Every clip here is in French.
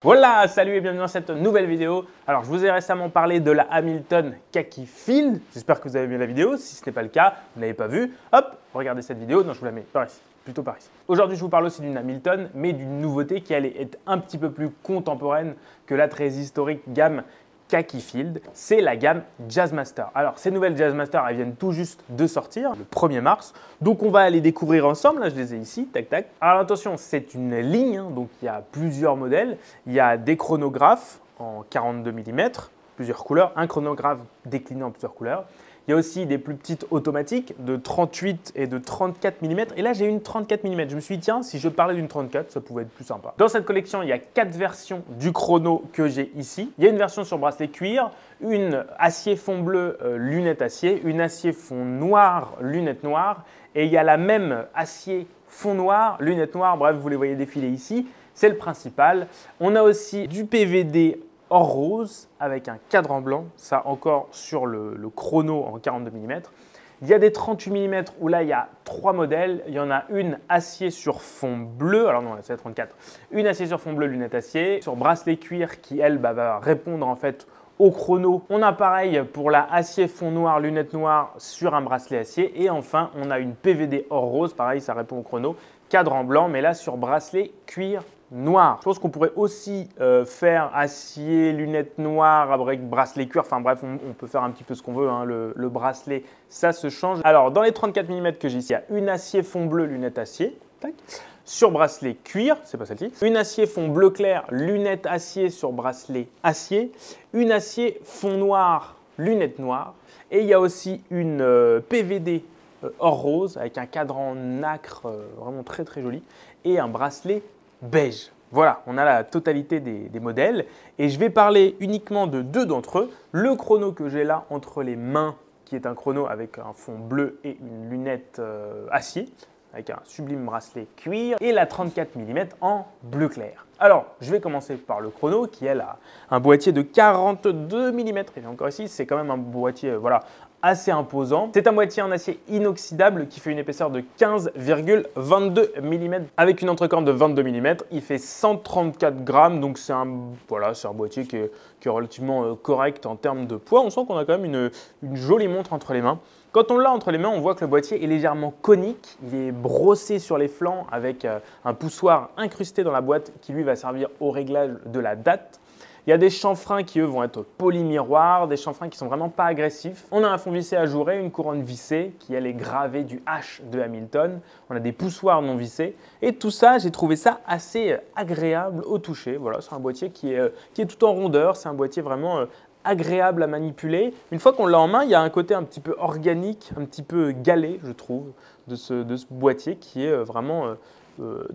Voilà, salut et bienvenue dans cette nouvelle vidéo. Alors, je vous ai récemment parlé de la Hamilton Khaki Field. J'espère que vous avez aimé la vidéo. Si ce n'est pas le cas, vous ne l'avez pas vu, hop, regardez cette vidéo. Non, je vous la mets par ici, plutôt par ici. Aujourd'hui, je vous parle aussi d'une Hamilton, mais d'une nouveauté qui allait être un petit peu plus contemporaine que la très historique gamme Khaki Field, c'est la gamme Jazzmaster. Alors, ces nouvelles Jazzmaster, elles viennent tout juste de sortir le 1er mars. Donc, on va les découvrir ensemble. Là, je les ai ici, tac, tac. Alors, attention, c'est une ligne, hein, donc il y a plusieurs modèles. Il y a des chronographes en 42 mm, plusieurs couleurs, un chronographe décliné en plusieurs couleurs. Il y a aussi des plus petites automatiques de 38 et de 34 mm. Et là, j'ai une 34 mm. Je me suis dit, tiens, si je parlais d'une 34, ça pouvait être plus sympa. Dans cette collection, il y a 4 versions du chrono que j'ai ici. Il y a une version sur bracelet cuir, une acier fond bleu, lunettes acier, une acier fond noir, lunettes noires. Et il y a la même acier fond noir, lunettes noires. Bref, vous les voyez défiler ici. C'est le principal. On a aussi du PVD or rose avec un cadran blanc, ça encore sur le chrono en 42 mm. Il y a des 38 mm où là il y a 3 modèles. Il y en a une acier sur fond bleu, alors non c'est la 34, une acier sur fond bleu lunettes acier, sur bracelet cuir qui elle va répondre en fait au chrono. On a pareil pour la acier fond noir lunettes noires sur un bracelet acier et enfin on a une PVD or rose, pareil ça répond au chrono, cadran blanc mais là sur bracelet cuir noir. Je pense qu'on pourrait aussi faire acier, lunettes noires avec bracelet cuir. Enfin bref, on peut faire un petit peu ce qu'on veut. Hein. Le bracelet, ça se change. Alors, dans les 34 mm que j'ai ici, il y a une acier fond bleu, lunettes acier. Tac. Sur bracelet cuir, c'est pas celle-ci. Une acier fond bleu clair, lunettes acier sur bracelet acier. Une acier fond noir, lunettes noires. Et il y a aussi une PVD or rose avec un cadran nacre vraiment très très joli. Et un bracelet beige. Voilà, on a la totalité des modèles et je vais parler uniquement de 2 d'entre eux. Le chrono que j'ai là entre les mains, qui est un chrono avec un fond bleu et une lunette acier, avec un sublime bracelet cuir, et la 34 mm en bleu clair. Alors, je vais commencer par le chrono qui, elle, a un boîtier de 42 mm. Et encore ici, c'est quand même un boîtier voilà, assez imposant. C'est un boîtier en acier inoxydable qui fait une épaisseur de 15,22 mm avec une entrecorne de 22 mm. Il fait 134 grammes, donc c'est un boîtier qui est relativement correct en termes de poids. On sent qu'on a quand même une jolie montre entre les mains. Quand on l'a entre les mains, on voit que le boîtier est légèrement conique. Il est brossé sur les flancs avec un poussoir incrusté dans la boîte qui lui va servir au réglage de la date. Il y a des chanfreins qui eux vont être polymiroirs, des chanfreins qui sont vraiment pas agressifs. On a un fond vissé ajouré, une couronne vissée qui elle est gravée du H de Hamilton. On a des poussoirs non vissés et tout ça, j'ai trouvé ça assez agréable au toucher. Voilà, c'est un boîtier qui est tout en rondeur, c'est un boîtier vraiment agréable à manipuler. Une fois qu'on l'a en main, il y a un côté un petit peu organique, un petit peu galé, je trouve, de ce boîtier qui est vraiment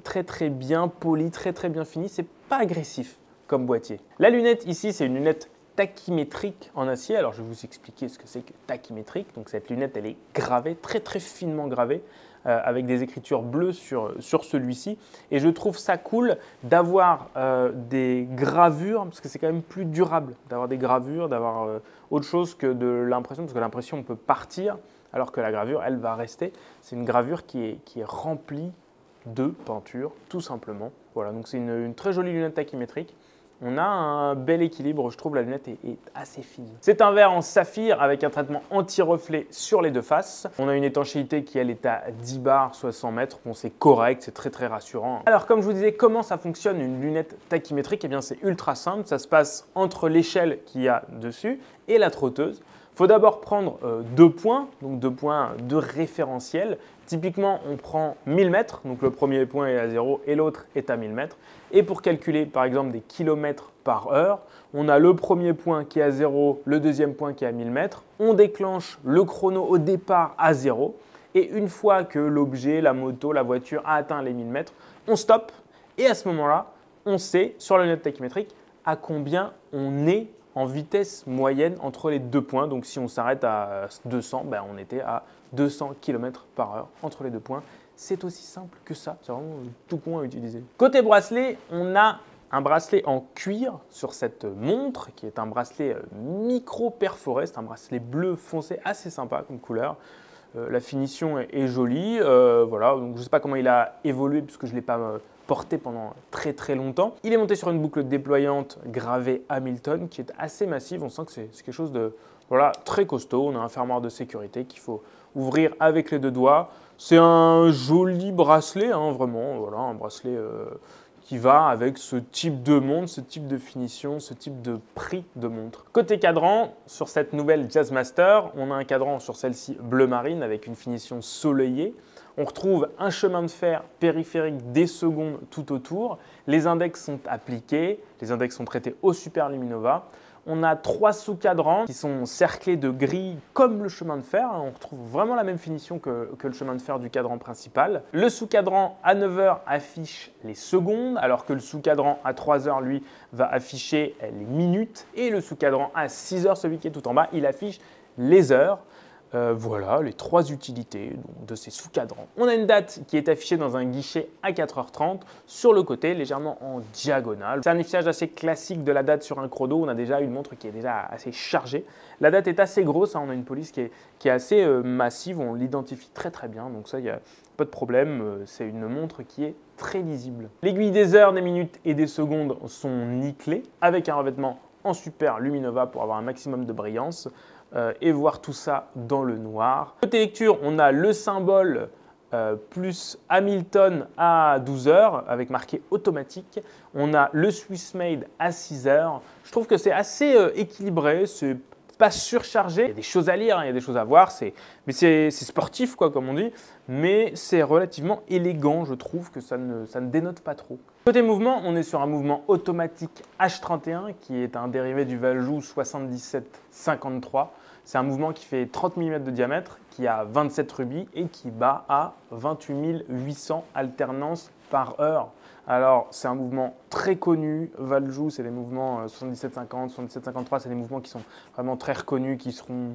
très très bien poli, très très bien fini. C'est pas agressif comme boîtier. La lunette ici, c'est une lunette tachymétrique en acier. Alors, je vais vous expliquer ce que c'est que tachymétrique. Donc, cette lunette, elle est gravée, très très finement gravée, avec des écritures bleues sur celui-ci. Et je trouve ça cool d'avoir des gravures, parce que c'est quand même plus durable d'avoir des gravures, d'avoir autre chose que de l'impression, parce que l'impression peut partir, alors que la gravure, elle va rester. C'est une gravure qui est remplie de peinture, tout simplement. Voilà, donc c'est une très jolie lunette tachymétrique. On a un bel équilibre, je trouve la lunette est assez fine. C'est un verre en saphir avec un traitement anti-reflet sur les 2 faces. On a une étanchéité qui elle est à 10 bars, soit 100 mètres. Bon, c'est correct, c'est très très rassurant. Alors comme je vous disais, comment ça fonctionne une lunette tachymétrique? Eh bien c'est ultra simple, ça se passe entre l'échelle qu'il y a dessus et la trotteuse. Il faut d'abord prendre 2 points, donc 2 points de référentiel. Typiquement, on prend 1000 mètres, donc le premier point est à 0 et l'autre est à 1000 mètres. Et pour calculer par exemple des kilomètres par heure, on a le premier point qui est à 0, le deuxième point qui est à 1000 mètres. On déclenche le chrono au départ à 0 et une fois que l'objet, la moto, la voiture a atteint les 1000 mètres, on stoppe et à ce moment-là, on sait sur la lunette tachymétrique à combien on est en vitesse moyenne entre les 2 points. Donc si on s'arrête à 200, on était à 200 km par heure entre les 2 points. C'est aussi simple que ça, c'est vraiment tout con à utiliser. Côté bracelet, on a un bracelet en cuir sur cette montre qui est un bracelet micro perforé, c'est un bracelet bleu foncé assez sympa comme couleur. La finition est jolie, voilà. Donc je ne sais pas comment il a évolué puisque je ne l'ai pas porté pendant très très longtemps. Il est monté sur une boucle déployante gravée Hamilton qui est assez massive. On sent que c'est quelque chose de voilà, très costaud. On a un fermoir de sécurité qu'il faut ouvrir avec les 2 doigts. C'est un joli bracelet, hein, vraiment, voilà, un bracelet qui va avec ce type de montre, ce type de finition, ce type de prix de montre. Côté cadran, sur cette nouvelle Jazzmaster, on a un cadran sur celle-ci bleu marine avec une finition soleillée. On retrouve un chemin de fer périphérique des secondes tout autour. Les index sont appliqués, les index sont traités au Super Luminova. On a 3 sous-cadrans qui sont cerclés de gris comme le chemin de fer. On retrouve vraiment la même finition que le chemin de fer du cadran principal. Le sous-cadran à 9 h affiche les secondes, alors que le sous-cadran à 3 h, lui, va afficher les minutes. Et le sous-cadran à 6 h, celui qui est tout en bas, il affiche les heures. Voilà les 3 utilités de ces sous-cadrans. On a une date qui est affichée dans un guichet à 4h30 sur le côté, légèrement en diagonale. C'est un affichage assez classique de la date sur un chrono. On a déjà une montre qui est déjà assez chargée. La date est assez grosse, hein. On a une police qui est assez massive, on l'identifie très très bien, donc ça, il n'y a pas de problème. C'est une montre qui est très lisible. L'aiguille des heures, des minutes et des secondes sont nickelées avec un revêtement en Super Luminova pour avoir un maximum de brillance. Et voir tout ça dans le noir. Côté lecture, on a le symbole plus Hamilton à 12 h avec marqué automatique. On a le Swiss Made à 6 h. Je trouve que c'est assez équilibré, c'est pas surchargé. Il y a des choses à lire, hein, il y a des choses à voir, mais c'est sportif quoi, comme on dit, mais c'est relativement élégant, je trouve que ça ne dénote pas trop. Côté mouvement, on est sur un mouvement automatique H31 qui est un dérivé du Valjoux 7753. C'est un mouvement qui fait 30 mm de diamètre, qui a 27 rubis et qui bat à 28 800 alternances par heure. Alors, c'est un mouvement très connu. Valjoux, c'est des mouvements 7750, 7753, c'est des mouvements qui sont vraiment très reconnus, qui seront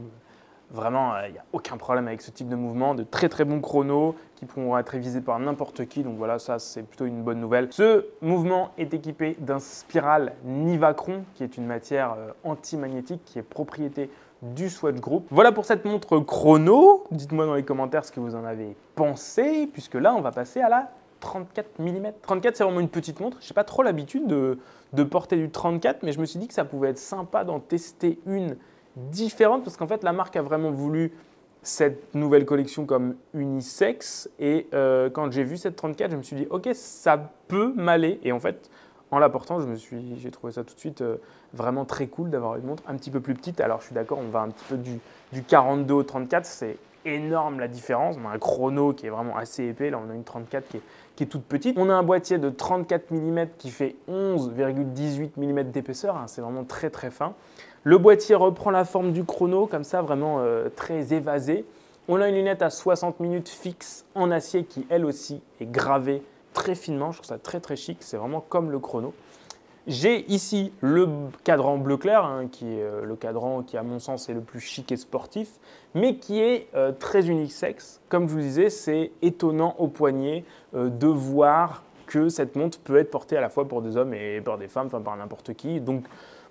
vraiment, il n'y a aucun problème avec ce type de mouvement, de très très bons chronos qui pourront être révisés par n'importe qui. Donc voilà, ça c'est plutôt une bonne nouvelle. Ce mouvement est équipé d'un spiral Nivacron, qui est une matière antimagnétique qui est propriété du Swatch Group. Voilà pour cette montre chrono. Dites-moi dans les commentaires ce que vous en avez pensé, puisque là on va passer à la 34 mm. 34, c'est vraiment une petite montre. Je n'ai pas trop l'habitude de porter du 34, mais je me suis dit que ça pouvait être sympa d'en tester une différente, parce qu'en fait, la marque a vraiment voulu cette nouvelle collection comme unisexe. Et quand j'ai vu cette 34, je me suis dit, ok, ça peut m'aller. Et en fait, en la portant, j'ai trouvé ça tout de suite vraiment très cool d'avoir une montre un petit peu plus petite. Alors, je suis d'accord, on va un petit peu du 42 au 34, c'est énorme la différence. On a un chrono qui est vraiment assez épais. Là, on a une 34 qui est toute petite. On a un boîtier de 34 mm qui fait 11,18 mm d'épaisseur. Hein, c'est vraiment très très fin. Le boîtier reprend la forme du chrono, comme ça, vraiment très évasé. On a une lunette à 60 minutes fixe en acier qui, elle aussi, est gravée très finement. Je trouve ça très très chic. C'est vraiment comme le chrono. J'ai ici le cadran bleu clair, hein, qui est le cadran qui, à mon sens, est le plus chic et sportif, mais qui est très unisexe. Comme je vous disais, c'est étonnant au poignet de voir que cette montre peut être portée à la fois pour des hommes et pour des femmes, enfin par n'importe qui. Donc,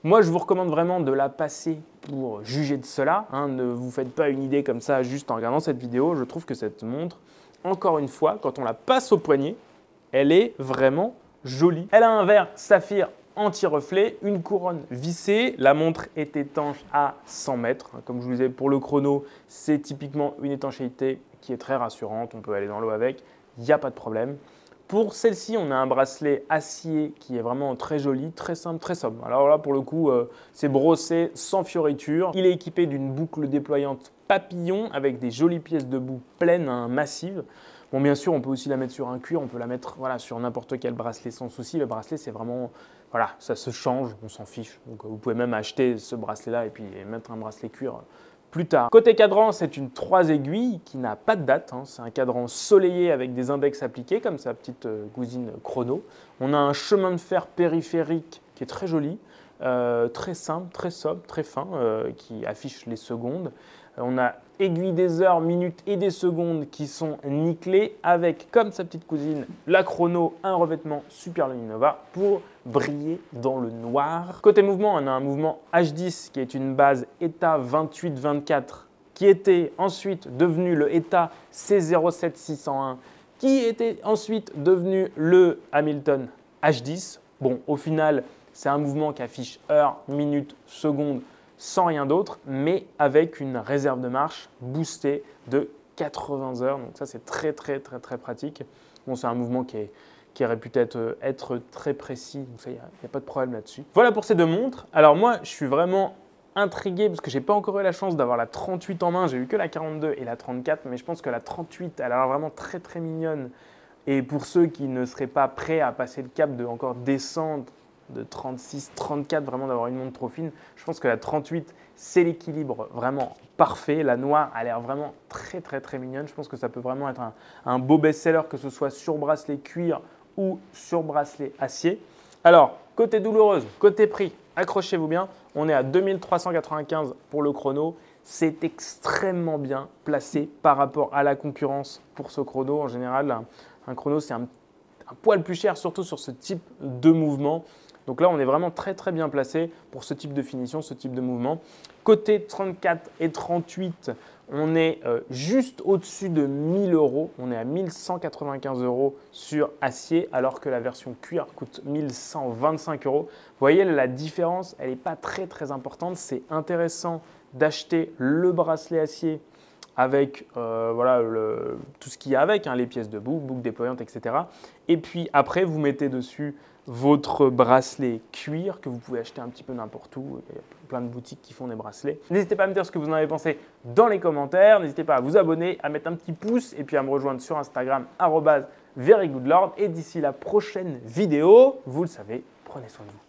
moi, je vous recommande vraiment de la passer pour juger de cela. Hein. Ne vous faites pas une idée comme ça juste en regardant cette vidéo. Je trouve que cette montre, encore une fois, quand on la passe au poignet, elle est vraiment jolie. Elle a un verre saphir anti-reflet, une couronne vissée. La montre est étanche à 100 mètres. Comme je vous disais, pour le chrono, c'est typiquement une étanchéité qui est très rassurante. On peut aller dans l'eau avec, il n'y a pas de problème. Pour celle-ci, on a un bracelet acier qui est vraiment très joli, très simple, très sobre. Alors là, pour le coup, c'est brossé sans fioriture. Il est équipé d'une boucle déployante papillon avec des jolies pièces de bout pleines, hein, massives. Bon, bien sûr, on peut aussi la mettre sur un cuir, on peut la mettre voilà, sur n'importe quel bracelet sans souci. Le bracelet, c'est vraiment, voilà, ça se change, on s'en fiche. Donc, vous pouvez même acheter ce bracelet-là et puis mettre un bracelet cuir plus tard. Côté cadran, c'est une 3 aiguilles qui n'a pas de date. Hein. C'est un cadran soleillé avec des index appliqués, comme sa petite cousine chrono. On a un chemin de fer périphérique qui est très joli, très simple, très sobre, très fin, qui affiche les secondes. On a aiguille des heures, minutes et des secondes qui sont nickelées avec, comme sa petite cousine, la chrono, un revêtement Super Luminova pour briller dans le noir. Côté mouvement, on a un mouvement H10 qui est une base ETA 2824 qui était ensuite devenu le ETA C07601 qui était ensuite devenu le Hamilton H10. Bon, au final, c'est un mouvement qui affiche heure, minute, seconde, sans rien d'autre, mais avec une réserve de marche boostée de 80 heures. Donc ça, c'est très pratique. Bon, c'est un mouvement qui aurait pu être très précis. Donc ça, il n'y a pas de problème là-dessus. Voilà pour ces deux montres. Alors moi, je suis vraiment intrigué parce que je n'ai pas encore eu la chance d'avoir la 38 en main. J'ai eu que la 42 et la 34, mais je pense que la 38, elle a l'air vraiment très mignonne. Et pour ceux qui ne seraient pas prêts à passer le cap de encore descendre de 36, 34, vraiment d'avoir une montre trop fine, je pense que la 38, c'est l'équilibre vraiment parfait. La noire a l'air vraiment très mignonne. Je pense que ça peut vraiment être un beau best-seller, que ce soit sur bracelet cuir ou sur bracelet acier. Alors, côté douloureuse, côté prix, accrochez-vous bien, on est à 2395 pour le chrono. C'est extrêmement bien placé par rapport à la concurrence pour ce chrono. En général, un chrono, c'est un poil plus cher, surtout sur ce type de mouvement. Donc là, on est vraiment très bien placé pour ce type de finition, ce type de mouvement. Côté 34 et 38, on est juste au-dessus de 1000 €. On est à 1195 € sur acier, alors que la version cuir coûte 1125 €. Vous voyez, la différence, elle n'est pas très importante. C'est intéressant d'acheter le bracelet acier avec voilà, tout ce qu'il y a avec, hein, les pièces de boucle déployantes, etc. Et puis après, vous mettez dessus votre bracelet cuir que vous pouvez acheter un petit peu n'importe où. Il y a plein de boutiques qui font des bracelets. N'hésitez pas à me dire ce que vous en avez pensé dans les commentaires. N'hésitez pas à vous abonner, à mettre un petit pouce et puis à me rejoindre sur Instagram @verygoodlord. Et d'ici la prochaine vidéo, vous le savez, prenez soin de vous.